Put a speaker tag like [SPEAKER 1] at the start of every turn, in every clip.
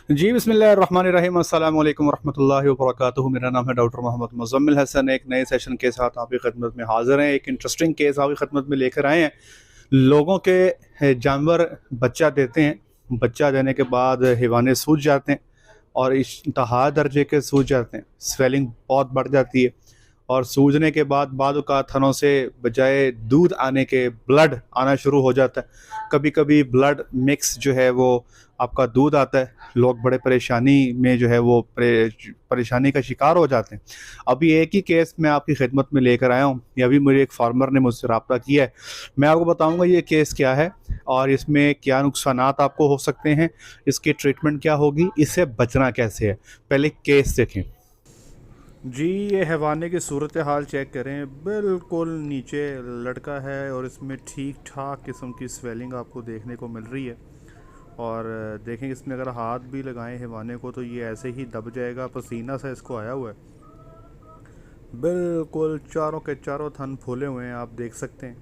[SPEAKER 1] जी बिस्मिल्लाहिर्रहमानिर्रहीम अस्सलामु अलैकुम वरहमतुल्लाहि वबरकातुहू। मेरा नाम है डॉक्टर मोहम्मद मुज़म्मिल हसन। एक नए सेशन के साथ आपकी खिदमत में हाज़िर हैं। एक इंटरेस्टिंग केस आपकी खिदमत में लेकर आए हैं। लोगों के जानवर बच्चा देते हैं, बच्चा देने के बाद हैवाने सूज जाते हैं और इंतहा दर्जे के सूज जाते हैं। स्वेलिंग बहुत बढ़ जाती है और सूजने के बाद बाद थनों से बजाय दूध आने के ब्लड आना शुरू हो जाता है। कभी कभी ब्लड मिक्स जो है वो आपका दूध आता है। लोग बड़े परेशानी में जो है वो परेशानी का शिकार हो जाते हैं। अभी एक ही केस मैं आपकी खिदमत में लेकर आया हूँ। ये अभी मुझे एक फार्मर ने मुझसे रब्ता किया है। मैं आपको बताऊंगा ये केस क्या है और इसमें क्या नुकसानात आपको हो सकते हैं, इसकी ट्रीटमेंट क्या होगी, इससे बचना कैसे है। पहले केस देखें जी। ये हैवाने की सूरत हाल चेक करें। बिल्कुल नीचे लटका है और इसमें ठीक ठाक किस्म की स्वेलिंग आपको देखने को मिल रही है। और देखें इसमें अगर हाथ भी लगाएं हैवाने को तो ये ऐसे ही दब जाएगा। पसीना सा इसको आया हुआ है। बिल्कुल चारों के चारों थन फूले हुए हैं, आप देख सकते हैं।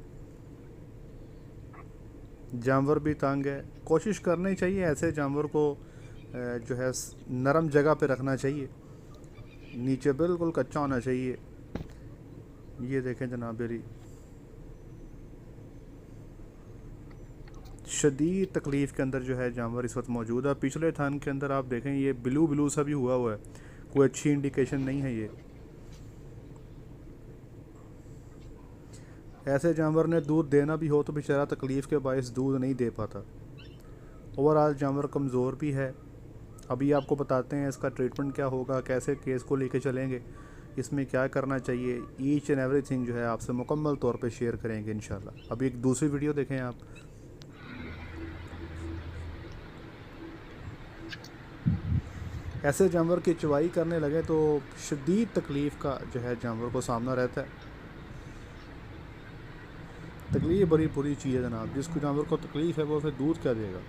[SPEAKER 1] जानवर भी तंग है। कोशिश करनी चाहिए ऐसे जानवर को जो है नरम जगह पे रखना चाहिए। नीचे बिल्कुल कच्चा होना चाहिए। ये देखें जनाब, मेरी शदीद तकलीफ़ के अंदर जो है जानवर इस वक्त मौजूद है। पिछले थान के अंदर आप देखें ये ब्लू ब्लू सा भी हुआ है। कोई अच्छी इंडिकेशन नहीं है ये। ऐसे जानवर ने दूध देना भी हो तो बेचारा तकलीफ़ के बायस दूध नहीं दे पाता। ओवरऑल जानवर कमज़ोर भी है। अभी आपको बताते हैं इसका ट्रीटमेंट क्या होगा, कैसे केस को लेके चलेंगे, इसमें क्या करना चाहिए। ईच एंड एवरीथिंग जो है आपसे मुकम्मल तौर पे शेयर करेंगे इंशाल्लाह। अभी एक दूसरी वीडियो देखें आप। ऐसे जानवर की चवाई करने लगे तो शदीद तकलीफ़ का जो है जानवर को सामना रहता है। तकलीफ़ बड़ी बुरी चीज़ है जनाब। जिसको जानवर को तकलीफ़ है वो फिर दूध क्या देगा।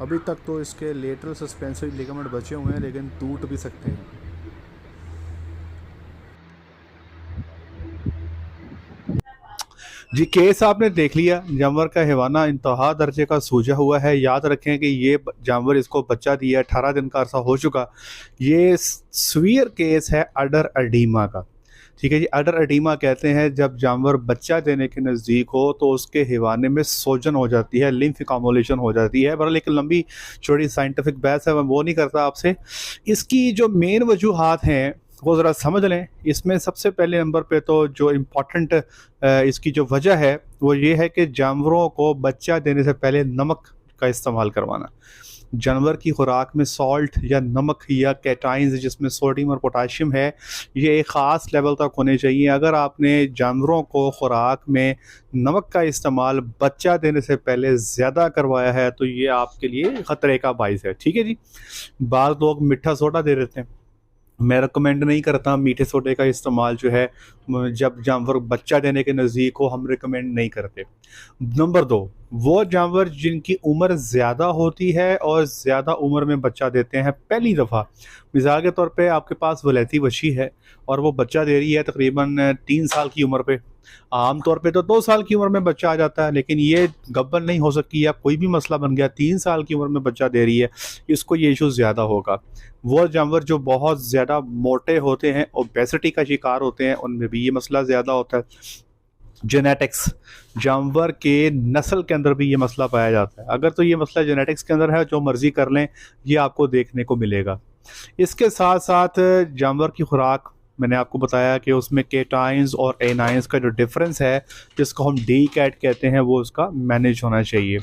[SPEAKER 1] अभी तक तो इसके लेटरल सस्पेंसरी लिगामेंट बचे हुए हैं लेकिन टूट भी सकते हैं। जी केस आपने देख लिया। जानवर का हैवाना इंतहा दर्जे का सूजा हुआ है। याद रखें कि ये जानवर इसको बच्चा दिया 18 दिन का अरसा हो चुका। ये सीवियर केस है अडर एडीमा का। ठीक है जी। अडर एडीमा कहते हैं जब जानवर बच्चा देने के नज़दीक हो तो उसके हैवाने में सोजन हो जाती है, लिम्फ कम्युलेशन हो जाती है। बहरहाल एक लंबी चौड़ी साइंटिफिक बहस है, मैं वो नहीं करता आपसे। इसकी जो मेन वजूहात हैं वो ज़रा समझ लें। इसमें सबसे पहले नंबर पे तो जो इम्पोर्टेंट इसकी जो वजह है वो ये है कि जानवरों को बच्चा देने से पहले नमक का इस्तेमाल करवाना। जानवर की खुराक में सॉल्ट या नमक या कैटाइंस जिसमें सोडियम और पोटाशियम है, ये एक ख़ास लेवल तक होने चाहिए। अगर आपने जानवरों को खुराक में नमक का इस्तेमाल बच्चा देने से पहले ज़्यादा करवाया है तो ये आपके लिए ख़तरे का बाइस है। ठीक है जी। बाज़ लोग मीठा सोडा दे देते हैं। मैं रिकमेंड नहीं करता मीठे सोडे का इस्तेमाल जो है जब जानवर बच्चा देने के नज़दीक हो, हम रिकमेंड नहीं करते। नंबर 2, वो जानवर जिनकी उम्र ज़्यादा होती है और ज़्यादा उम्र में बच्चा देते हैं पहली दफ़ा। मिसाल के तौर पे आपके पास वलैती वशी है और वो बच्चा दे रही है तकरीबन 3 साल की उम्र पे। आम तौर पे तो 2 साल की उम्र में बच्चा आ जाता है, लेकिन ये गब्बर नहीं हो सकती या कोई भी मसला बन गया 3 साल की उम्र में बच्चा दे रही है, इसको ये इशू ज़्यादा होगा। वो जानवर जो बहुत ज़्यादा मोटे होते हैं, ओबेसिटी का शिकार होते हैं, उनमें भी ये मसला ज़्यादा होता है। जेनेटिक्स, जानवर के नस्ल के अंदर भी ये मसला पाया जाता है। अगर तो ये मसला जेनेटिक्स के अंदर है, जो मर्ज़ी कर लें, ये आपको देखने को मिलेगा। इसके साथ साथ जानवर की खुराक मैंने आपको बताया कि उसमें केटाइंस और एनाइंस का जो डिफरेंस है, जिसको हम डी कैट कहते हैं, वो उसका मैनेज होना चाहिए।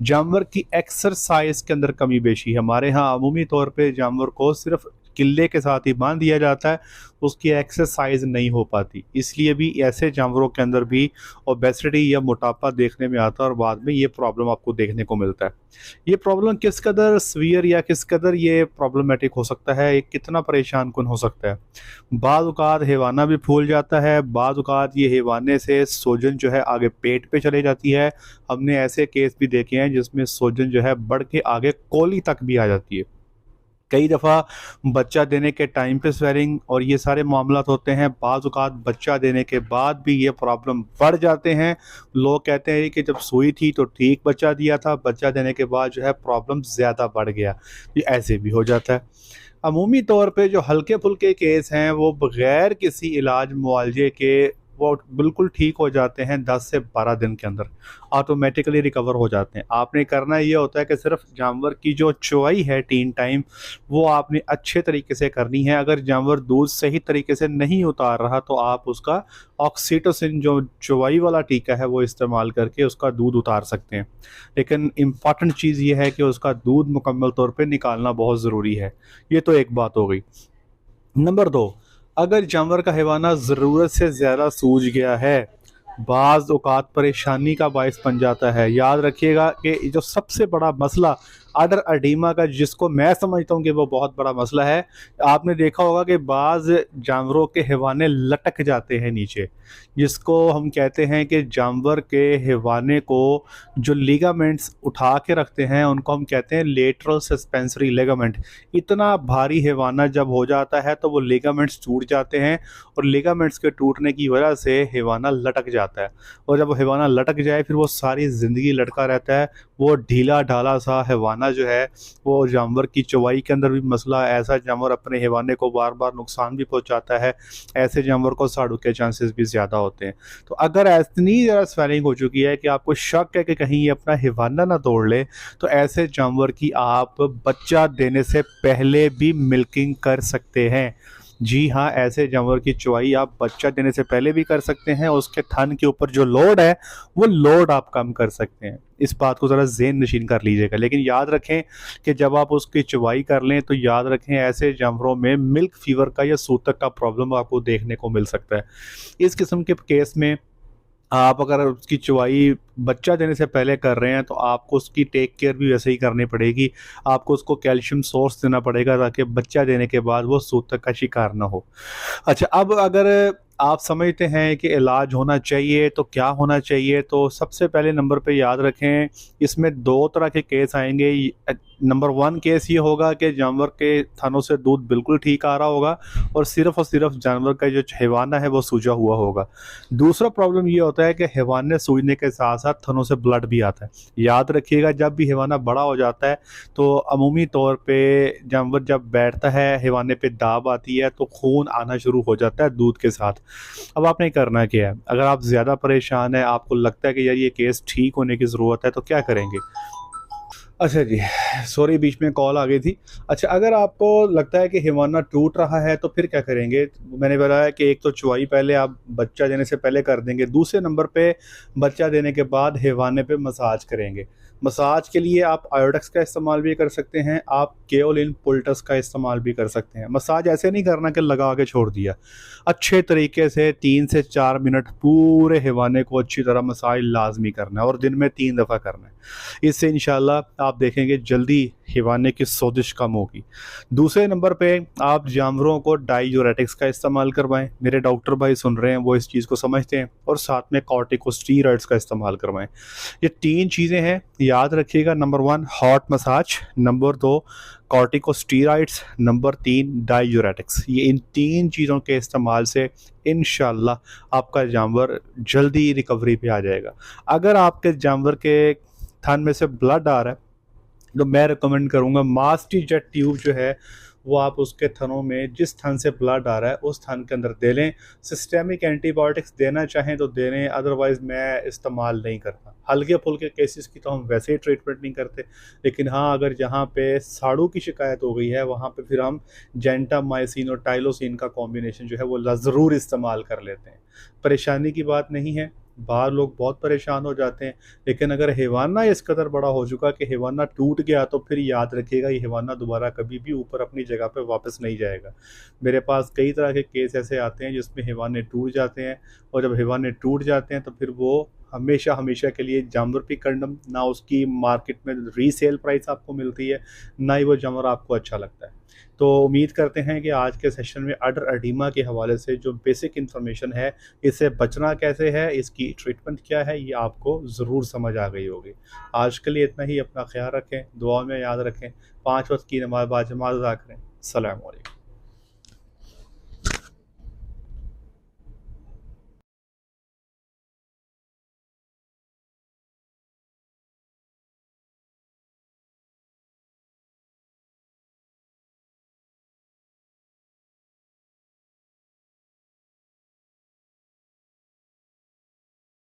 [SPEAKER 1] जानवर की एक्सरसाइज के अंदर कमी बेशी। हमारे यहाँ अमूमी तौर पे जानवर को सिर्फ किले के साथ ही बांध दिया जाता है, उसकी एक्सरसाइज नहीं हो पाती। इसलिए भी ऐसे जानवरों के अंदर भी ओबेसिटी या मोटापा देखने में आता है और बाद में ये प्रॉब्लम आपको देखने को मिलता है। ये प्रॉब्लम किस कदर सीवियर या किस कदर ये प्रॉब्लमेटिक हो सकता है, ये कितना परेशान कुन हो सकता है। बाद औक़ात हैवाना भी फूल जाता है, बाद औक़ात ये हैवाने से सोजन जो है आगे पेट पे चले जाती है। हमने ऐसे केस भी देखे हैं जिसमें सोजन जो है बढ़ के आगे कोली तक भी आ जाती है। कई दफ़ा बच्चा देने के टाइम पे स्वेलिंग और ये सारे मामलात होते हैं। बाज़ औक़ात बच्चा देने के बाद भी ये प्रॉब्लम बढ़ जाते हैं। लोग कहते हैं कि जब सुई थी तो ठीक बच्चा दिया था, बच्चा देने के बाद जो है प्रॉब्लम ज़्यादा बढ़ गया। ये ऐसे भी हो जाता है। अमूमी तौर पे जो हल्के-फुल्के केस हैं वो बग़ैर किसी इलाज मुआलजे के वो बिल्कुल ठीक हो जाते हैं 10 से 12 दिन के अंदर, ऑटोमेटिकली रिकवर हो जाते हैं। आपने करना ये होता है कि सिर्फ़ जानवर की जो चुवाई है 3 टाइम वो आपने अच्छे तरीके से करनी है। अगर जानवर दूध सही तरीके से नहीं उतार रहा तो आप उसका ऑक्सीटोसिन जो चुवाई वाला टीका है वो इस्तेमाल करके उसका दूध उतार सकते हैं। लेकिन इम्पॉर्टेंट चीज़ ये है कि उसका दूध मुकम्मल तौर पे निकालना बहुत ज़रूरी है। ये तो एक बात हो गई। नंबर 2, अगर जानवर का हैवाना ज़रूरत से ज़्यादा सूज गया है, बाज़ औक़ात परेशानी का बायस बन जाता है। याद रखिएगा कि जो सबसे बड़ा मसला अडर एडिमा का, जिसको मैं समझता हूँ कि वो बहुत बड़ा मसला है, आपने देखा होगा कि बाज़ जानवरों के हैवाने लटक जाते हैं नीचे, जिसको हम कहते हैं कि जानवर के हैवाने को जो लिगामेंट्स उठा के रखते हैं उनको हम कहते हैं लेटरल सस्पेंसरी लिगामेंट। इतना भारी हैवाना जब हो जाता है तो वो लिगामेंट्स टूट जाते हैं और लिगामेंट्स के टूटने की वजह से हैवाना लटक जाता है। और जब हैवाना लटक जाए फिर वो सारी ज़िंदगी लटका रहता है। वो ढीला ढाला सा हैवाना जो है वो जानवर की चवाई के अंदर भी मसला, ऐसा जानवर अपने हैवाने को बार बार नुकसान भी पहुंचाता है। ऐसे जानवर को साड़ू के चांसेस भी ज़्यादा होते हैं। तो अगर इतनी ज़्यादा स्वेलिंग हो चुकी है कि आपको शक है कि कहीं ये अपना हैवाना ना तोड़ ले, तो ऐसे जानवर की आप बच्चा देने से पहले भी मिल्किंग कर सकते हैं। जी हाँ, ऐसे जानवर की चुवाई आप बच्चा देने से पहले भी कर सकते हैं। उसके थन के ऊपर जो लोड है वो लोड आप कम कर सकते हैं। इस बात को ज़रा ज़हन नशीन कर लीजिएगा। लेकिन याद रखें कि जब आप उसकी चुवाई कर लें तो याद रखें ऐसे जानवरों में मिल्क फीवर का या सूतक का प्रॉब्लम आपको देखने को मिल सकता है। इस किस्म के केस में आप अगर उसकी चुवाई बच्चा देने से पहले कर रहे हैं तो आपको उसकी टेक केयर भी वैसे ही करनी पड़ेगी। आपको उसको कैल्शियम सोर्स देना पड़ेगा ताकि बच्चा देने के बाद वो सूतक का शिकार ना हो। अच्छा, अब अगर आप समझते हैं कि इलाज होना चाहिए तो क्या होना चाहिए, तो सबसे पहले नंबर पे याद रखें इसमें 2 तरह के केस आएंगे। नंबर 1 केस ये होगा कि जानवर के थनों से दूध बिल्कुल ठीक आ रहा होगा और सिर्फ जानवर का जो हैवाना है वो सूजा हुआ होगा। दूसरा प्रॉब्लम ये होता है कि हैवाने सूजने के साथ साथ थनों से ब्लड भी आता है। याद रखिएगा जब भी हैवाना बड़ा हो जाता है तो अमूमी तौर पे जानवर जब बैठता है हैवाने पे दाब आती है तो खून आना शुरू हो जाता है दूध के साथ। अब आपने करना क्या है, अगर आप ज़्यादा परेशान हैं, आपको लगता है कि यार ये केस ठीक होने की ज़रूरत है, तो क्या करेंगे। अच्छा जी, सॉरी बीच में कॉल आ गई थी। अच्छा, अगर आपको लगता है कि हैवाना टूट रहा है तो फिर क्या करेंगे। मैंने बताया कि एक तो चुवाई पहले आप बच्चा देने से पहले कर देंगे, दूसरे नंबर पे बच्चा देने के बाद हैवाने पे मसाज करेंगे। मसाज के लिए आप आयोडेक्स का इस्तेमाल भी कर सकते हैं, आप केओलिन पुल्टस का इस्तेमाल भी कर सकते हैं। मसाज ऐसे नहीं करना कि लगा के छोड़ दिया, अच्छे तरीके से 3 से 4 मिनट पूरे हैवाने को अच्छी तरह मसाज लाजमी करना है और दिन में 3 दफ़ा करना है। इससे इंशाल्लाह आप देखेंगे जल्दी हैवाने की सोजिश कम होगी। दूसरे नंबर पे आप जानवरों को डाययूरेटिक्स का इस्तेमाल करवाएं। मेरे डॉक्टर भाई सुन रहे हैं वो इस चीज़ को समझते हैं, और साथ में कॉर्टिकोस्टीरॉइड्स का इस्तेमाल करवाएं। ये 3 चीज़ें हैं, याद रखिएगा। Number 1 hot massage, number 2 corticosteroids, number 3 diuretics. ये इन 3 चीज़ों के इस्तेमाल से इंशाल्लाह आपका जानवर जल्दी रिकवरी पे आ जाएगा। अगर आपके जानवर के थन में से ब्लड आ रहा है तो मैं रिकमेंड करूँगा मास्टी जेट ट्यूब जो है वो आप उसके थनों में, जिस थन से ब्लड आ रहा है उस थन के अंदर दे लें। सिस्टेमिक एंटीबायोटिक्स देना चाहें तो दे लें, अदरवाइज़ मैं इस्तेमाल नहीं करता। हल्के फुल्के केसेस की तो हम वैसे ही ट्रीटमेंट नहीं करते, लेकिन हाँ अगर जहाँ पे साड़ू की शिकायत हो गई है वहाँ पे फिर हम जेंटामाइसिन और टाइलोसिन का कॉम्बिनेशन जो है वो ज़रूर इस्तेमाल कर लेते हैं। परेशानी की बात नहीं है, बाहर लोग बहुत परेशान हो जाते हैं, लेकिन अगर हैवाना इस कदर बड़ा हो चुका कि हैवाना टूट गया तो फिर याद रखिएगा ये हैवाना दोबारा कभी भी ऊपर अपनी जगह पे वापस नहीं जाएगा। मेरे पास कई तरह के केस ऐसे आते हैं जिसमें हैवाने टूट जाते हैं, और जब हैवाने टूट जाते हैं तो फिर वो हमेशा हमेशा के लिए जानवर भी कंडम, ना उसकी मार्केट में रीसेल प्राइस आपको मिलती है, ना ही वो जानवर आपको अच्छा लगता है। तो उम्मीद करते हैं कि आज के सेशन में अडर एडिमा के हवाले से जो बेसिक इन्फॉर्मेशन है, इससे बचना कैसे है, इसकी ट्रीटमेंट क्या है, ये आपको ज़रूर समझ आ गई होगी। आज के लिए इतना ही। अपना ख्याल रखें, दुआ में याद रखें, 5 वक्त की नमाज बाजमात अदा करें। अस्सलामु अलैकुम।